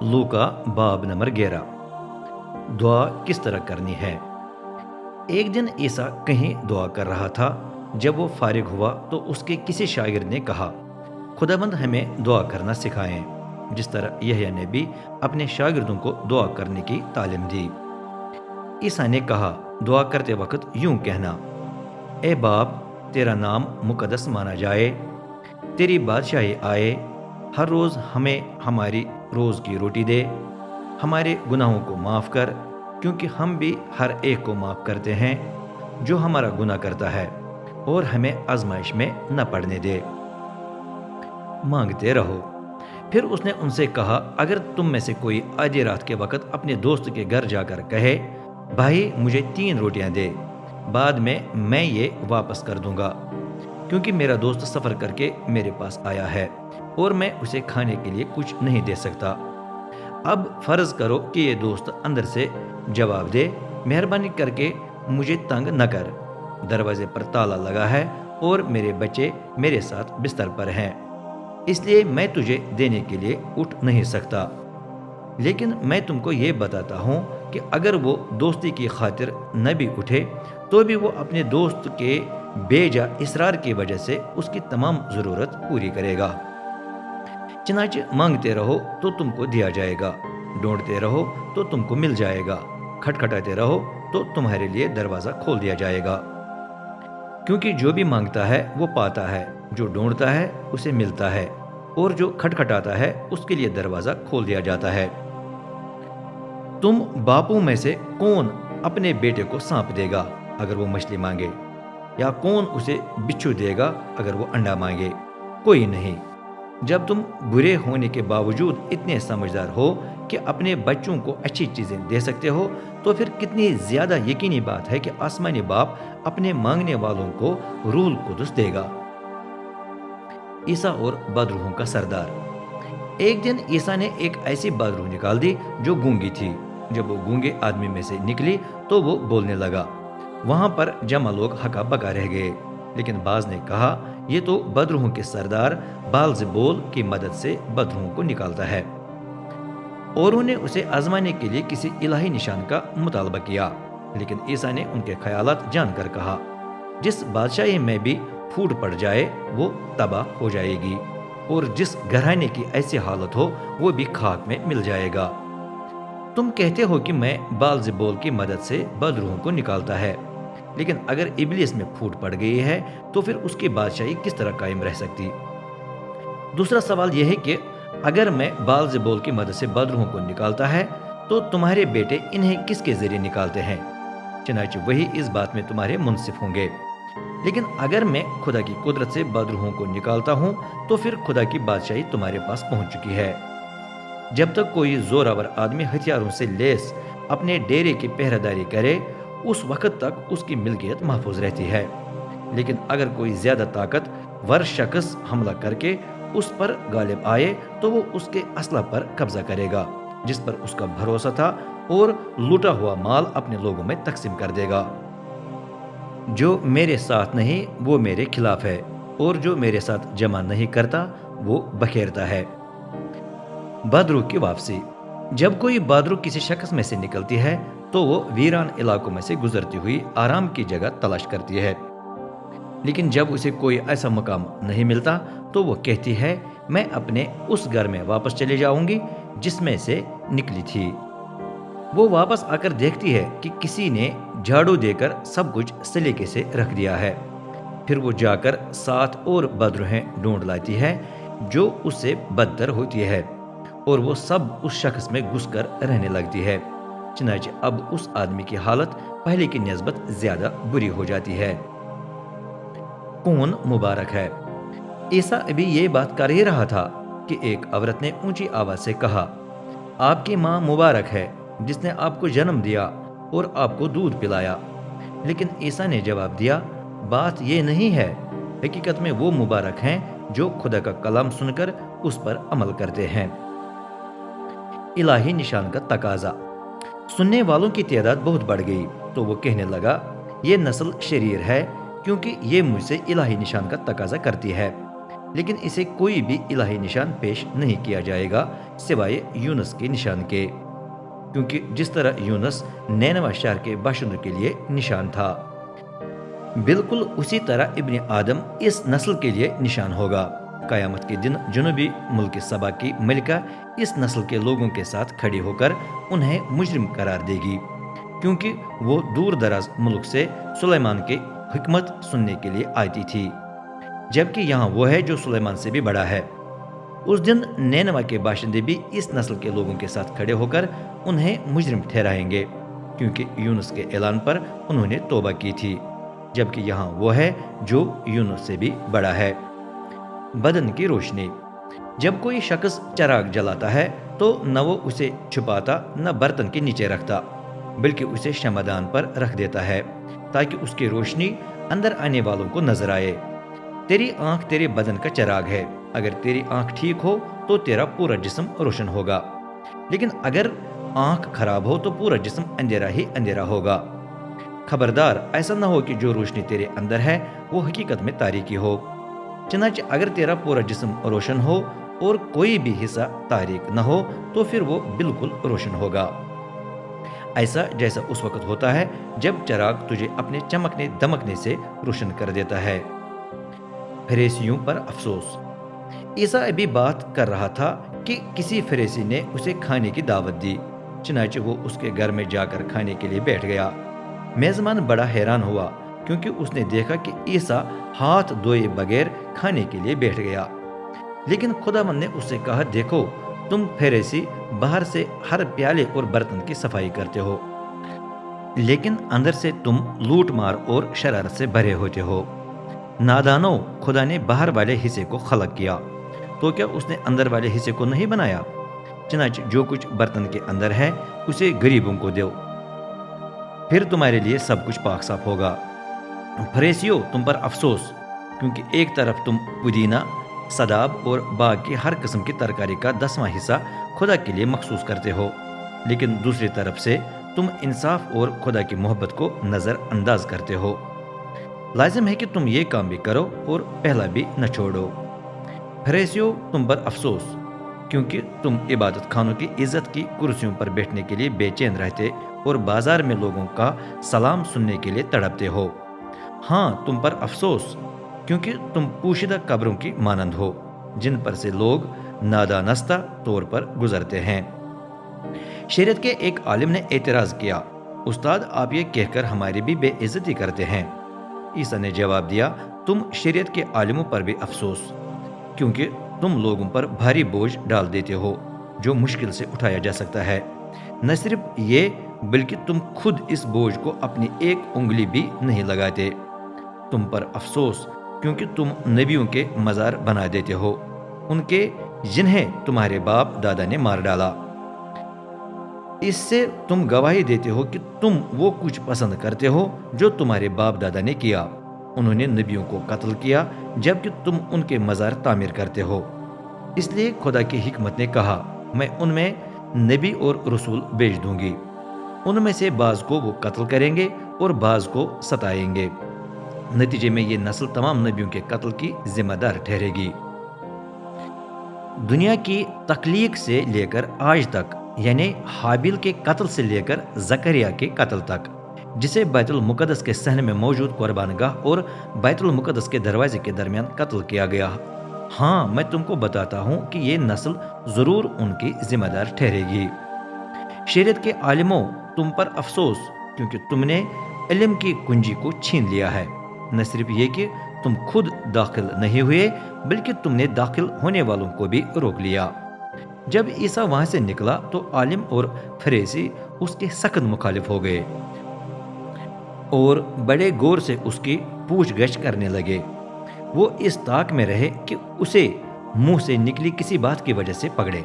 लूका बाब नंबर 11। दुआ किस तरह करनी है। एक दिन ईसा कहीं दुआ कर रहा था। जब वो फारिग हुआ तो उसके किसी शागिर्द ने कहा, खुदाबंद हमें दुआ करना सिखाएं, जिस तरह यहया ने भी अपने शागिर्दों को दुआ करने की तालीम दी। ईसा ने कहा, दुआ करते वक्त यूं कहना, ए बाप, तेरा नाम मुकद्दस माना जाए, तेरी बादशाही आए, हर रोज़ हमें हमारी रोज़ की रोटी दे, हमारे गुनाहों को माफ़ कर, क्योंकि हम भी हर एक को माफ़ करते हैं जो हमारा गुनाह करता है, और हमें आजमाइश में न पड़ने दे। मांगते रहो। फिर उसने उनसे कहा, अगर तुम में से कोई आधी रात के वक्त अपने दोस्त के घर जाकर कहे, भाई मुझे 3 रोटियां दे, बाद में मैं ये वापस कर दूंगा, क्योंकि मेरा दोस्त सफ़र करके मेरे पास आया है और मैं उसे खाने के लिए कुछ नहीं दे सकता। अब फ़र्ज़ करो कि ये दोस्त अंदर से जवाब दे, मेहरबानी करके मुझे तंग न कर, दरवाजे पर ताला लगा है और मेरे बच्चे मेरे साथ बिस्तर पर हैं, इसलिए मैं तुझे देने के लिए उठ नहीं सकता। लेकिन मैं तुमको ये बताता हूँ कि अगर वो दोस्ती की खातिर न भी उठे तो भी वो अपने दोस्त के बेजा इसरार की वजह से उसकी तमाम ज़रूरत पूरी करेगा। चनाचे मांगते रहो तो तुमको दिया जाएगा, ढूंढते रहो तो तुमको मिल जाएगा, खटखटाते रहो तो तुम्हारे लिए दरवाज़ा खोल दिया जाएगा। क्योंकि जो भी मांगता है वो पाता है, जो ढूंढता है उसे मिलता है, और जो खटखटाता है उसके लिए दरवाज़ा खोल दिया जाता है। तुम बापों में से कौन अपने बेटे को सांप देगा अगर वो मछली मांगे, या कौन उसे बिच्छू देगा अगर वो अंडा मांगे? कोई नहीं। जब तुम बुरे होने के बावजूद इतने समझदार हो कि अपने बच्चों को अच्छी चीज़ें दे सकते हो, तो फिर कितनी ज़्यादा यकीनी बात है कि आसमानी बाप अपने मांगने वालों को रूहुल कुदस देगा। ईसा और बदरूहों का सरदार। एक दिन ईसा ने एक ऐसी बदरूह निकाल दी जो गूंगी थी। जब वो गूंगे आदमी में से निकली तो वो बोलने लगा। वहां पर जमा लोग हका बका रह गए, लेकिन बाज ने कहा, ये तो बदरूहों के सरदार बालज़ेबूल की मदद से बदरूहों को निकालता है। औरों ने उसे आजमाने के लिए किसी इलाही निशान का मुतालबा किया, लेकिन ईसा ने उनके ख्यालात जानकर कहा, जिस बादशाही में भी फूट पड़ जाए वो तबाह हो जाएगी, और जिस घराने की ऐसी हालत हो वो भी खाक में मिल जाएगा। तुम कहते हो कि मैं बालज़ेबूल की मदद से बदरूहों को निकालता है, लेकिन अगर इब्लिस में फूट पड़ गई है तो फिर उसकी बादशाही किस तरह कायम रह सकती? दूसरा सवाल यह है कि अगर मैं बालज़ेबूल की मदद से बदरूहों को निकालता है तो तुम्हारे बेटे इन्हें किसके जरिए निकालते हैं? चनाचे वही इस बात में तुम्हारे मुंसिफ होंगे। लेकिन अगर मैं खुदा की कुदरत से बदरूहों को निकालता हूं तो फिर खुदा की बादशाही तुम्हारे पास पहुंच चुकी है। जब तक कोई जोरावर आदमी हथियारों से लेस अपने डेरे की पहरेदारी करे, उस वक्त तक उसकी मिल्कियत महफूज रहती है। लेकिन अगर कोई ज्यादा ताकतवर शख्स हमला करके उस पर गालिब आए तो वो उसके असला पर कब्जा करेगा जिस पर उसका भरोसा था, और लूटा हुआ माल अपने लोगों में तकसीम कर देगा। जो मेरे साथ नहीं वो मेरे खिलाफ है, और जो मेरे साथ जमा नहीं करता वो बखेरता है। बदरू की वापसी। जब कोई बदरू किसी शख्स में से निकलती है तो वो वीरान इलाकों में से गुजरती हुई आराम की जगह तलाश करती है, लेकिन जब उसे कोई ऐसा मकाम नहीं मिलता तो वो कहती है, मैं अपने उस घर में वापस चली जाऊंगी जिसमें से निकली थी। वो वापस आकर देखती है कि किसी ने झाड़ू देकर सब कुछ सलीके से रख दिया है। फिर वो जाकर 7 और बदरूहें ढूंढ लाती है जो उससे बदतर होती है, और वो सब उस शख्स में घुसकर रहने लगती है। चनाचे अब उस आदमी की हालत पहले की निस्बत ज्यादा बुरी हो जाती है। कौन मुबारक है? ईसा अभी ये बात कर ही रहा था कि एक औरत ने ऊंची आवाज से कहा, आपकी माँ मुबारक है जिसने आपको जन्म दिया और आपको दूध पिलाया। लेकिन ईसा ने जवाब दिया, बात ये नहीं है, हकीकत में वो मुबारक हैं जो खुदा का कलाम सुनकर उस पर अमल करते हैं। इलाही निशान का तकाजा। सुनने वालों की तादाद बहुत बढ़ गई तो वो कहने लगा, ये नस्ल शरीर है क्योंकि ये मुझसे इलाही निशान का तकाजा करती है। لیکن اسے کوئی بھی الہی نشان پیش نہیں کیا جائے گا سوائے یونس کے نشان کے، کیونکہ جس طرح یونس نینوا شہر کے باشندوں کے لیے نشان تھا، بالکل اسی طرح ابن آدم اس نسل کے لیے نشان ہوگا۔ قیامت کے دن جنوبی ملک سبا کی ملکہ اس نسل کے لوگوں کے ساتھ کھڑی ہو کر انہیں مجرم قرار دے گی، کیونکہ وہ دور دراز ملک سے سلیمان کے حکمت سننے کے لیے آتی تھی، جبکہ یہاں وہ ہے جو سلیمان سے بھی بڑا ہے۔ اس دن نینوا کے باشندے بھی اس نسل کے لوگوں کے ساتھ کھڑے ہو کر انہیں مجرم ٹھہرائیں گے، کیونکہ یونس کے اعلان پر انہوں نے توبہ کی تھی، جبکہ یہاں وہ ہے جو یونس سے بھی بڑا ہے۔ بدن کی روشنی۔ جب کوئی شخص چراغ جلاتا ہے تو نہ وہ اسے چھپاتا نہ برتن کے نیچے رکھتا، بلکہ اسے شمعدان پر رکھ دیتا ہے تاکہ اس کی روشنی اندر آنے والوں کو نظر آئے۔ تیری آنکھ تیرے بدن کا چراغ ہے، اگر تیری آنکھ ٹھیک ہو تو تیرا پورا جسم روشن ہوگا، لیکن اگر آنکھ خراب ہو تو پورا جسم اندھیرا ہی اندھیرا ہوگا۔ خبردار، ایسا نہ ہو کہ جو روشنی تیرے اندر ہے وہ حقیقت میں تاریکی ہو۔ چنانچہ اگر تیرا پورا جسم روشن ہو اور کوئی بھی حصہ تاریک نہ ہو تو پھر وہ بالکل روشن ہوگا، ایسا جیسا اس وقت ہوتا ہے جب چراغ تجھے اپنے چمکنے دمکنے سے روشن کر دیتا ہے۔ فریسیوں پر افسوس۔ عیسیٰ ابھی بات کر رہا تھا کہ کسی فریسی نے اسے کھانے کی دعوت دی، چنانچہ وہ اس کے گھر میں جا کر کھانے کے لیے بیٹھ گیا۔ میزبان بڑا حیران ہوا کیونکہ اس نے دیکھا کہ عیسیٰ ہاتھ دھوئے بغیر کھانے کے لیے بیٹھ گیا، لیکن خداوند نے اس سے کہا، دیکھو تم فریسی باہر سے ہر پیالے اور برتن کی صفائی کرتے ہو، لیکن اندر سے تم لوٹ مار اور شرارت سے بھرے ہوتے ہو۔ نادانو، خدا نے باہر والے حصے کو خلق کیا تو کیا اس نے اندر والے حصے کو نہیں بنایا؟ چنانچہ جو کچھ برتن کے اندر ہے اسے غریبوں کو دو، پھر تمہارے لیے سب کچھ پاک صاف ہوگا۔ فریسیو، تم پر افسوس، کیونکہ ایک طرف تم پودینہ، سداب اور باغ کی ہر قسم کی ترکاری کا 10واں حصہ خدا کے لیے مخصوص کرتے ہو، لیکن دوسری طرف سے تم انصاف اور خدا کی محبت کو نظر انداز کرتے ہو۔ لازم ہے کہ تم یہ کام بھی کرو اور پہلا بھی نہ چھوڑو۔ فریسیو، تم پر افسوس، کیونکہ تم عبادت خانوں کی عزت کی کرسیوں پر بیٹھنے کے لیے بے چین رہتے اور بازار میں لوگوں کا سلام سننے کے لیے تڑپتے ہو۔ ہاں، تم پر افسوس، کیونکہ تم پوشیدہ قبروں کی مانند ہو جن پر سے لوگ نادانستہ طور پر گزرتے ہیں۔ شریعت کے ایک عالم نے اعتراض کیا، استاد، آپ یہ کہہ کر ہماری بھی بے عزتی کرتے ہیں۔ عیسیٰ نے جواب دیا، تم شریعت کے عالموں پر بھی افسوس، کیونکہ تم لوگوں پر بھاری بوجھ ڈال دیتے ہو جو مشکل سے اٹھایا جا سکتا ہے۔ نہ صرف یہ بلکہ تم خود اس بوجھ کو اپنی ایک انگلی بھی نہیں لگاتے۔ تم پر افسوس، کیونکہ تم نبیوں کے مزار بنا دیتے ہو، ان کے جنہیں تمہارے باپ دادا نے مار ڈالا۔ اس سے تم گواہی دیتے ہو کہ تم وہ کچھ پسند کرتے ہو جو تمہارے باپ دادا نے کیا، انہوں نے نبیوں کو قتل کیا جبکہ تم ان کے مزار تعمیر کرتے ہو۔ اس لیے خدا کی حکمت نے کہا، میں ان میں نبی اور رسول بھیج دوں گی، ان میں سے بعض کو وہ قتل کریں گے اور بعض کو ستائیں گے، نتیجے میں یہ نسل تمام نبیوں کے قتل کی ذمہ دار ٹھہرے گی۔ دنیا کی تخلیق سے لے کر آج تک، یعنی حابیل کے قتل سے لے کر زکریا کے قتل تک، جسے بیت المقدس کے صحن میں موجود قربان گاہ اور بیت المقدس کے دروازے کے درمیان قتل کیا گیا، ہاں میں تم کو بتاتا ہوں کہ یہ نسل ضرور ان کی ذمہ دار ٹھہرے گی۔ شریعت کے عالموں، تم پر افسوس، کیونکہ تم نے علم کی کنجی کو چھین لیا ہے۔ نہ صرف یہ کہ تم خود داخل نہیں ہوئے بلکہ تم نے داخل ہونے والوں کو بھی روک لیا۔ جب عیسیٰ وہاں سے نکلا تو عالم اور فریسی اس کے سخت مخالف ہو گئے اور بڑے غور سے اس کی پوچھ گچھ کرنے لگے۔ وہ اس طاق میں رہے کہ اسے منہ سے نکلی کسی بات کی وجہ سے پکڑے۔